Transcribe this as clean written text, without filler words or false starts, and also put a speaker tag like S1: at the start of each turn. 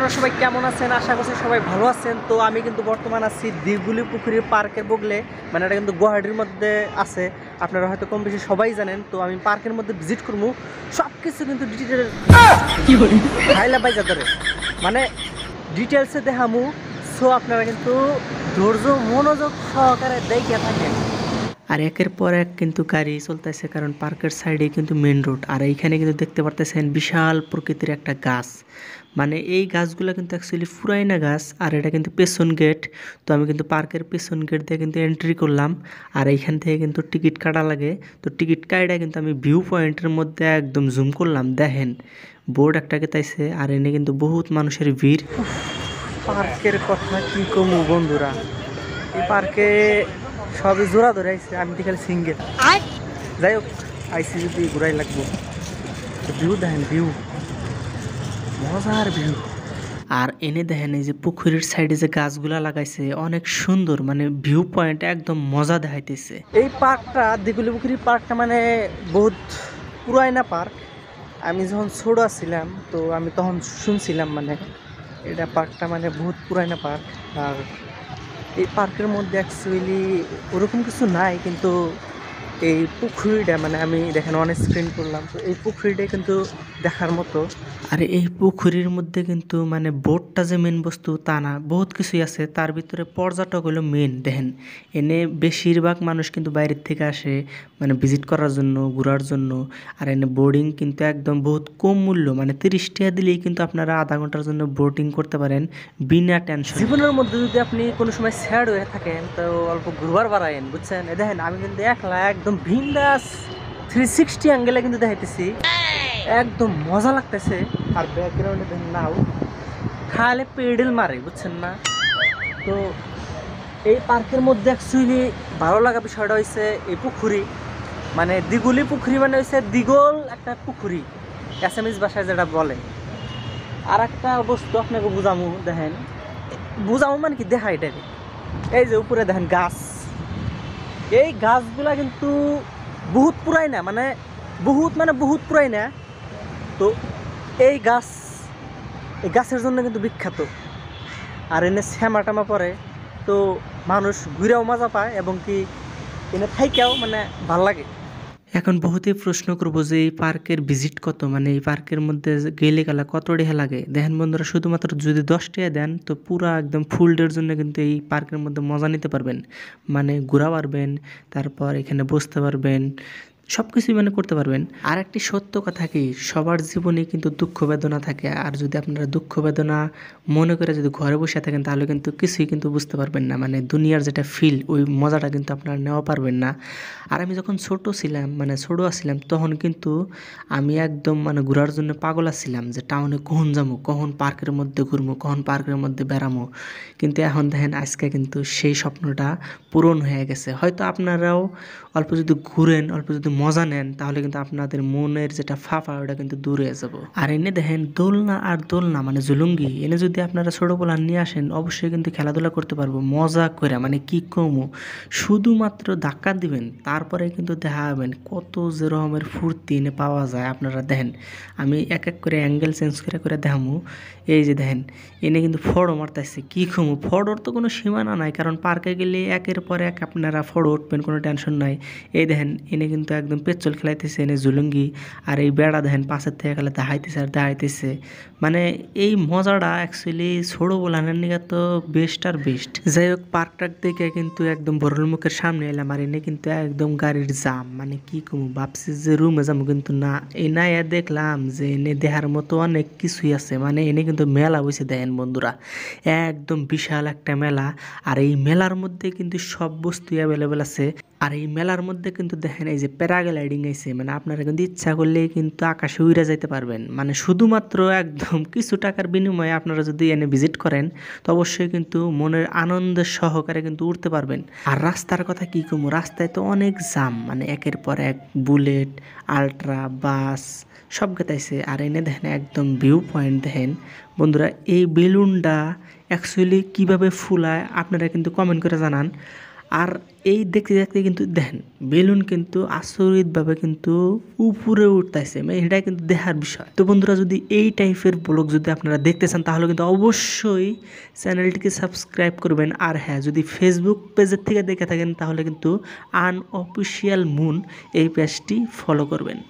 S1: আপনারা সবাই কেমন আছেন? আশা করছি সবাই ভালো আছেন। তো আমি কিন্তু বর্তমান আছি দিগুলি পুকুরের পার্কের বগলে, মানে এটা কিন্তু গুয়াহাটির মধ্যে আছে। আপনারা হয়তো কম বেশি সবাই জানেন। তো আমি পার্কের মধ্যে ভিজিট করবো, সব কিছু কিন্তু ডিটেল হাইলা বাইজা ধরে, মানে ডিটেলসে দেখামু। সো আপনারা কিন্তু ধৈর্য মনোযোগ সহকারে দেখে থাকেন। আর একের পর এক কিন্তু গাড়ি চলতেছে, কারণ পার্কের সাইডে কিন্তু মেন রোড। আর এইখানে কিন্তু দেখতে পারতেছেন বিশাল প্রকৃতির একটা গাছ, মানে এই গাছগুলো কিন্তু অ্যাকচুয়ালি পুরাইনা গাছ। আর এটা কিন্তু পেছন গেট। তো আমি কিন্তু পার্কের পেছন গেট দিয়ে কিন্তু এন্ট্রি করলাম। আর এইখান থেকে কিন্তু টিকিট কাটা লাগে। তো টিকিট কাটা কিন্তু আমি ভিউ পয়েন্টের মধ্যে একদম জুম করলাম, দেখেন বোর্ড একটা গেতাইছে। আর এনে কিন্তু বহুত মানুষের ভিড়। পার্কের কথা কি কমু বন্ধুরা, এই পার্কে সবই জোড়া ধরে আইছে, আমি তো খালি সিঙ্গেল। যাই হোক, আইসি যদি ঘুরাই লাগবো। ভিউ দেখেন, ভিউ মজার ভিউ। আর এনে দেখেন এই যে পুকুরের সাইডে যে গাছগুলা লাগাইছে অনেক সুন্দর, মানে ভিউ পয়েন্ট একদম মজা দেখাইতেছে। এই পার্কটা দিগুলি পুকুরি পার্কটা মানে বহুত পুরাইনা পার্ক। আমি যখন ছোট ছিলাম তো আমি তখন শুনছিলাম, মানে এটা পার্কটা মানে বহুত পুরাইনা পার্ক। আর এই পার্কের মধ্যে অ্যাকচুয়ালি ওরকম কিছু নাই, কিন্তু এই পুকুরিটা মানে আমি দেখেন অন স্ক্রিন করলাম, তো এই পুকুরিটা কিন্তু দেখার মতো। আর এই পুকুরির মধ্যে কিন্তু মানে বোটটা যে মেন বস্তু তা না, বহুত কিছুই আছে। তার ভিতরে পর্যটক হলো মেন। দেখেন এনে বেশিরভাগ মানুষ কিন্তু বাইরের থেকে আসে, মানে ভিজিট করার জন্য, ঘোরার জন্য। আর এনে বোর্ডিং কিন্তু একদম বহুত কম মূল্য, মানে 30 টাকা দিলেই কিন্তু আপনারা আধা ঘন্টার জন্য বোটিং করতে পারেন বিনা টেনশন। জীবনের মধ্যে যদি আপনি কোনো সময় স্যাড হয়ে থাকেন তো অল্প ঘুরবার বাড়ায়েন, বুঝছেন? দেখেন আমি কিন্তু একলা একদম বিন্দাস 360 অ্যাঙ্গেলে কিন্তু দেখাইতেছি, একদম মজা লাগতেছে। আর ব্যাকগ্রাউন্ডে দেখেন নাও খালে পেডেল মারে, বুঝছেন না? তো এই পার্কের মধ্যে অ্যাকচুয়ালি ভালো লাগা বিষয়টা হয়েছে এই পুকুরি, মানে দিগুলি পুকুরি, মানে হচ্ছে দিগল একটা পুকুরি এসএমএস ভাষায় যেটা বলে। আর একটা বস্তু আপনাকে বুঝামু, দেখেন বুঝামু মানে কি, দেখা এটা এই যে উপরে দেখেন গাছ, এই গাছগুলা কিন্তু বহুত পুরাইনা, মানে বহুত পুরাইনা। তো এই গাছের জন্য কিন্তু বিখ্যাত। আর এনে শ্যামা টামা পরে, তো মানুষ ঘুরেও মজা পায় এবং কি এনে থাইকেও মানে ভাল লাগে। এখন বহুতেই প্রশ্ন করবো যে এই পার্কের ভিজিট কত, মানে এই পার্কের মধ্যে গেলে গেলা কত টাকা লাগে। দেখেন বন্ধুরা, শুধুমাত্র যদি 10 টাকা দেন তো পুরা একদম ফুল ডের জন্য কিন্তু এই পার্কের মধ্যে মজা নিতে পারবেন, মানে ঘোরা পারবেন, তারপর এখানে বসতে পারবেন, সব কিছুই মানে করতে পারবেন। আর একটি সত্য কথা কি, সবার জীবনে কিন্তু দুঃখ বেদনা থাকে। আর যদি আপনারা দুঃখ বেদনা মনে করে যদি ঘরে বসে থাকেন তাহলে কিন্তু কিছুই কিন্তু বুঝতে পারবেন না, মানে দুনিয়ার যেটা ফিল ওই মজাটা কিন্তু আপনারা নেওয়া পারবেন না। আর আমি যখন ছোট ছিলাম, মানে ছোট আসছিলাম, তখন কিন্তু আমি একদম মানে ঘোরার জন্য পাগল আসছিলাম, যে টাউনে কখন যাবো, কখন পার্কের মধ্যে ঘুরবো, কখন পার্কের মধ্যে বেড়ামো। কিন্তু এখন দেখেন আজকে কিন্তু সেই স্বপ্নটা পূরণ হয়ে গেছে। হয়তো আপনারাও অল্প যদি ঘুরেন, অল্প যদি মজা নেন, তাহলে কিন্তু আপনাদের মনের যেটা ফাঁপা ওটা কিন্তু দূর হয়ে যাব। আর এনে দেখেন দোলনা, আর দোলনা মানে জুলুঙ্গি, এনে যদি আপনারা ছোটো পোলান নিয়ে আসেন অবশ্যই কিন্তু খেলাধুলা করতে পারবো মজা করে, মানে কি কমো, শুধুমাত্র ধাক্কা দিবেন তারপরে কিন্তু দেখা যাবেন কত যে রকমের ফুর্তি এনে পাওয়া যায়। আপনারা দেখেন আমি এক এক করে অ্যাঙ্গেল চেঞ্জ করে করে দেখামু। এই যে দেখেন এনে কিন্তু ফড়ো মারতেছে, কি কমু, ফড়োর তো কোনো সীমানা নাই, কারণ পার্কে গেলে একের পর এক আপনারা ফড়ো উঠবেন, কোনো টেনশন নাই। এই দেখেন এনে কিন্তু একদম পেট্রোল খেলাইতেছে, এনে জুলুঙ্গি। আর এই বেড়া দেখেন পাশের থেকে গেলে দেখাইতেছে আর দেখাইতেছে, মানে এই মজাটা অ্যাকচুয়ালি ছোটো বলানের নিয়ে তো বেস্ট আর বেস্ট। যাই হোক, পার্কটার দিকে কিন্তু একদম বড়ল মুখের সামনে এলাম। আর এনে কিন্তু একদম গাড়ির জাম, মানে কি কমু, ভাবছি যে রুমে যাবো, কিন্তু না, এই না দেখলাম যে এনে দেখার মতো অনেক কিছুই আছে। মানে এনে কিন্তু মেলা বসে, দেখেন বন্ধুরা একদম বিশাল একটা মেলা। আর এই মেলার মধ্যে কিন্তু সব বস্তু অ্যাভেলেবেল আছে। আর এই মেলার মধ্যে কিন্তু দেখেন এই যে প্যারাগ্লাইডিং আছে, মানে আপনারা কিন্তু ইচ্ছা করলেই কিন্তু আকাশে উড়ে যাইতে পারবেন, মানে শুধুমাত্র একদম কিছু টাকার বিনিময়ে আপনারা যদি এনে ভিজিট করেন তো অবশ্যই কিন্তু মনের আনন্দের সহকারে কিন্তু উঠতে পারবেন। আর রাস্তার কথা কি কমু, রাস্তায় তো অনেক জাম, মানে একের পর এক বুলেট, আলট্রা, বাস সব গেতাইছে। আর এনে দেখেন একদম ভিউ পয়েন্ট। দেখেন বন্ধুরা, এই বেলুনটা অ্যাকচুয়ালি কিভাবে ফুলায় আপনারা কিন্তু কমেন্ট করে জানান।
S2: আর এই দেখতে দেখতে কিন্তু দেখেন বেলুন কিন্তু আচরিতভাবে কিন্তু উপরে উঠতেছে, মানে এটা কিন্তু দেখার বিষয়। তো বন্ধুরা, যদি এই টাইপের ব্লগ যদি আপনারা দেখতে চান তাহলে কিন্তু অবশ্যই চ্যানেলটিকে সাবস্ক্রাইব করবেন। আর হ্যাঁ, যদি ফেসবুক পেজের থেকে দেখে থাকেন তাহলে কিন্তু আনঅফিশিয়াল মুন এই পেজটি ফলো করবেন।